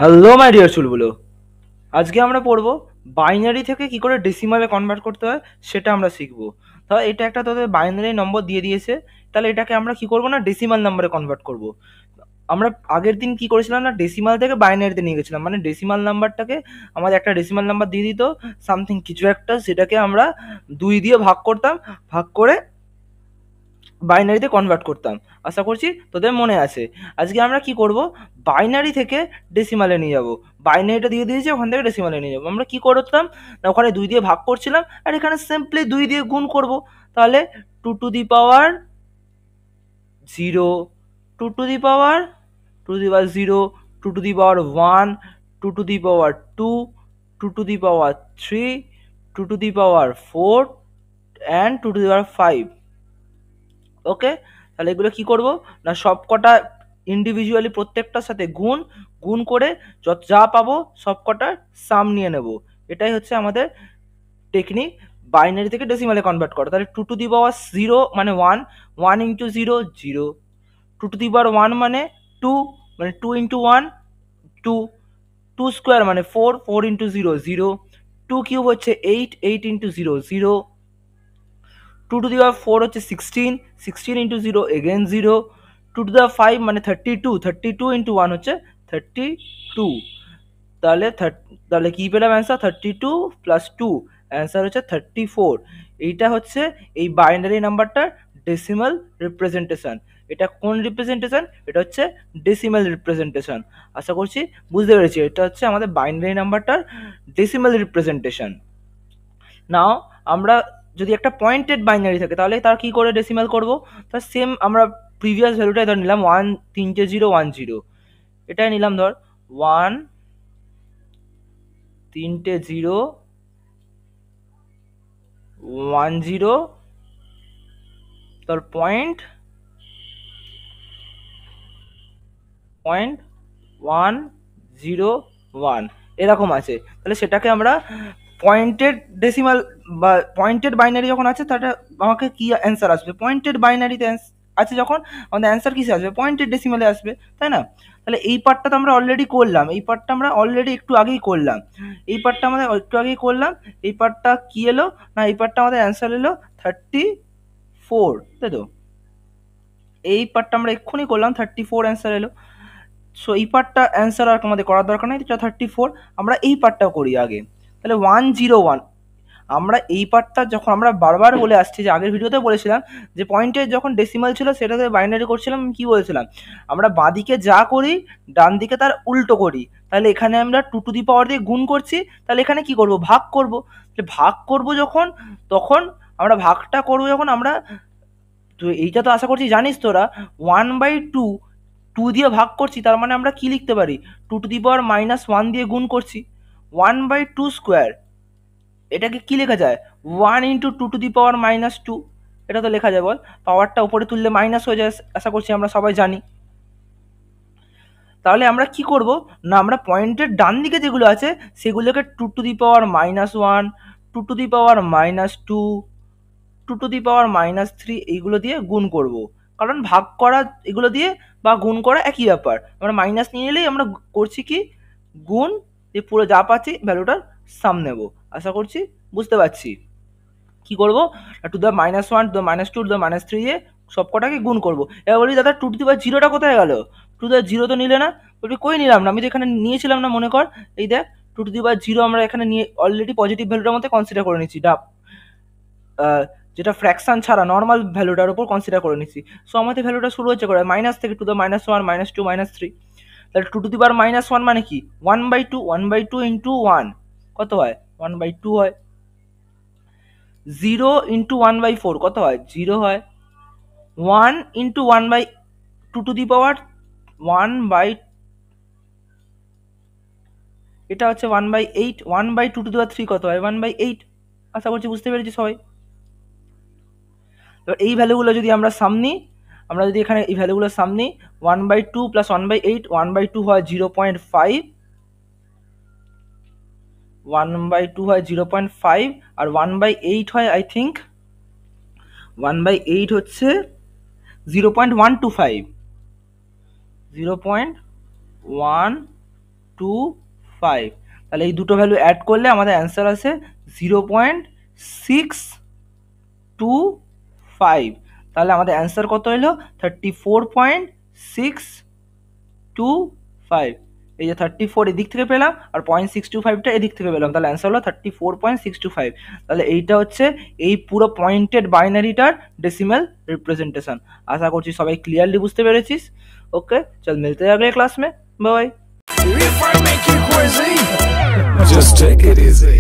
Hello my dear চুলগুলো, আজকে আমরা পড়বো বাইনারি থেকে কি করে ডেসিমালে কনভার্ট করতে হয় সেটা আমরা শিখবো। তাহলে এটা একটা তোদের বাইনারি নম্বর দিয়ে দিয়েছে, তাহলে এটাকে আমরা কি করবো না ডেসিমাল নাম্বারে কনভার্ট করব। আমরা আগের দিন কি করেছিলাম না ডেসিমাল থেকে বাইনারিতে নিয়ে গেছিলাম, মানে ডেসিমাল নাম্বারটাকে আমাদের একটা ডেসিমাল নাম্বার দিয়ে দিত সামথিং কিছু একটা, সেটাকে আমরা 2 দিয়ে ভাগ করতাম, ভাগ করে বাইনারিতে কনভার্ট করতাম। আশা করছি তোদের মনে আছে। আজকে আমরা কি করব, বাইনারি থেকে ডেসিমালে নিয়ে যাব। বাইনারিটা দিয়ে দিয়েছে, ওখান থেকে ডেসিমালে নিয়ে যাব। আমরা কি করতাম না, ওখানে 2 দিয়ে ভাগ করছিলাম আর এখানে সিম্পলি 2 দিয়ে গুণ করব। তাহলে 2 to the power 0, 2 to the power 0, 2 to the power 1, 2 to the power 2, 2 to the power 3, 2 to the power 4 and 2 to the power 5। Okay, তাহলে এগুলো কি করব না সবকটা ইন্ডিভিজুয়ালি প্রত্যেকটার সাথে গুণ গুণ করে যা পাবো সবকটার সাম নিয়ে নেব। এটাই হচ্ছে আমাদের টেকনিক বাইনারি থেকে ডেসিমালে কনভার্ট করা। তাহলে 2 টু দি পাওয়ার 0 মানে 1, 1 ইন্টু 0 0, 2 টু দি পাওয়ার 1 মানে 2, মানে 2 ইন্টু 1 2, 2 স্কোয়ার মানে 4, 4 ইন্টু 0 0, 2 কিউব হচ্ছে 8, 8 ইন্টু 0 0, 2 টু দি পাওয়ার 4 হচ্ছে 16, 16 into 0 again 0, 2 to the power 5 মানে 32, 32 ইন্টু 1 হচ্ছে 32। তাহলে তাহলে কি পেলাম অ্যান্সার 32 প্লাস 2, অ্যান্সার হচ্ছে 34। এইটা হচ্ছে এই বাইনারি নাম্বারটার ডেসিমাল রিপ্রেজেন্টেশন। এটা কোন রিপ্রেজেন্টেশন? এটা হচ্ছে ডেসিমাল রিপ্রেজেন্টেশন। আশা করছি বুঝতে পেরেছি, এটা হচ্ছে আমাদের বাইনারি নাম্বারটার ডেসিমাল রিপ্রেজেন্টেশন। নাও আমরা যদি একটা পয়েন্টেড বাইনারি থাকে তাহলে তার কি করে ডেসিমাল করব? তার সেম আমরা প্রিভিয়াস ভ্যালুটাই ধর নিলাম 1 3টে 0 1 0, এটাই নিলাম ধর 1 3টে 0 1 0, তার পয়েন্ট 1 0 1 এরকম আছে। তাহলে সেটাকে আমরা পয়েন্টেড ডেসিমাল বা পয়েন্টেড বাইনারি যখন আছে তাহলে আমাকে কি অ্যান্সার আসবে? পয়েন্টেড বাইনারিতে আছে যখন আমাদের অ্যান্সার কিসে আসবে? পয়েন্টেড ডেসিমালে আসবে, তাই না? তাহলে এই পার্টটা তো আমরা অলরেডি করলাম, এই পার্টটা আমরা অলরেডি একটু আগেই করলাম, এই পার্টটা আমাদের একটু আগেই করলাম। এই পার্টটা কি এলো না, এই পার্টটা আমাদের অ্যান্সার এলো 34, তাই তো? এই পার্টটা আমরা এক্ষুনি করলাম, 34 অ্যান্সার এলো। সো এই পার্টটা অ্যান্সার আর আমাদের করার দরকার নেই, এটা 34। আমরা এই পার্টটাও করি আগে। তাহলে 101, আমরা এই পার্টটা যখন আমরা বারবার বলে আসছি, যে আগের ভিডিওতে বলেছিলাম যে পয়েন্টের যখন ডেসিমাল ছিল সেটাতে বাইনারি করছিলাম, কি বলেছিলাম আমরা বাঁদিকে যা করি ডান দিকে তার উল্টো করি। তাহলে এখানে আমরা 2 টু দি পাওয়ার দিয়ে গুণ করছি, তাহলে এখানে কি করব? ভাগ করব। ভাগ করব যখন, তখন আমরা ভাগটা করব যখন আমরা, তো এইটা তো আশা করছি জানিস তোরা, 1/2 2 দিয়ে ভাগ করছি, তার মানে আমরা কি লিখতে পারি? 2 টু দি পাওয়ার -1 দিয়ে গুণ করছি, 1/2 স্কোয়ার। এটাকে কি লেখা যায়? 1 ইন্টু 2 টু দি পাওয়ার -2, এটা তো লেখা যায়। বল, পাওয়ারটা উপরে তুললে মাইনাস হয়ে যায়, আশা করছি আমরা সবাই জানি। তাহলে আমরা কি করব না, আমরা পয়েন্টের ডান দিকে যেগুলো আছে সেগুলোকে 2 to the power -1, 2 to the power -2, 2 to the power -3 এইগুলো দিয়ে গুণ করব। কারণ ভাগ করা এগুলো দিয়ে বা গুণ করা একই ব্যাপার, আমরা মাইনাস নিয়ে নিলেই আমরা করছি কি গুণ, যে পুরো যা পাচ্ছি ভ্যালুটার সাম নেব। আশা করছি বুঝতে পারছি। কি করব, to the -1 to the -2 to the -3 দিয়ে সব কটাকে গুণ করব। এবার বলি দাদা 2 টু দি পাওয়ার 0টা কোথায় গেল? 2 টু দ্য 0 তো নিলে না? বলবি কই নিলাম না, আমি তো এখানে নিয়েছিলাম না, মনে কর। এই দেখ 2 টু দি পাওয়ার 0 আমরা এখানে নিয়ে অলরেডি পজিটিভ ভ্যালুটার মধ্যে কনসিডার করে নিচ্ছি, যেটা ফ্র্যাকশন ছাড়া নর্মাল ভ্যালুটার উপর কনসিডার করে নিচ্ছি। সো আমাদের ভ্যালুটা শুরু হচ্ছে করে মাইনাস থেকে, টু দ্য -1 -2 -3। তাহলে 2 টু দি পাওয়ার -1 মানে কি 1/2, 1/2 ইন্টু 1 কত হয়? 1/2 হয়। 0 ইন্টু 1/4 কত হয়? 0 হয়। 1 into 1/2 to the power 1 by, এটা হচ্ছে 1/8, 1/2 টু দি পাওয়ার 3 কত হয়? 1/8। আশা করছি বুঝতে পেরেছি সবাই। এবার এই ভ্যালুগুলো যদি আমরা সাম নিই, আমরা যদি এখানে এই ভ্যালুগুলো সাম নিই, 1/2 প্লাস 1/8, 1/2 হয় 0.5, 1/2 হয় 0.5, আর 1/8 হয় আই থিঙ্ক 1/8 হচ্ছে 0.125, 0.125। 0.625। তাহলে এই দুটো ভ্যালু অ্যাড করলে আমাদের অ্যান্সার আসে 0.625। তাহলে আমাদের অ্যান্সার কত এলো? 34.625। এই যে 34 এদিক থেকে পেলাম আর 0.625টা এদিক থেকে পেলাম, তাহলে অ্যান্সার হলো 34.625। তাহলে এইটা হচ্ছে এই পুরো পয়েন্টেড বাইনারিটার ডেসিমাল রিপ্রেজেন্টেশন। আশা করছি সবাই ক্লিয়ারলি বুঝতে পেরেছিস। ওকে, চল মিলতে हैं अगले क्लास में, bye. Just take it easy.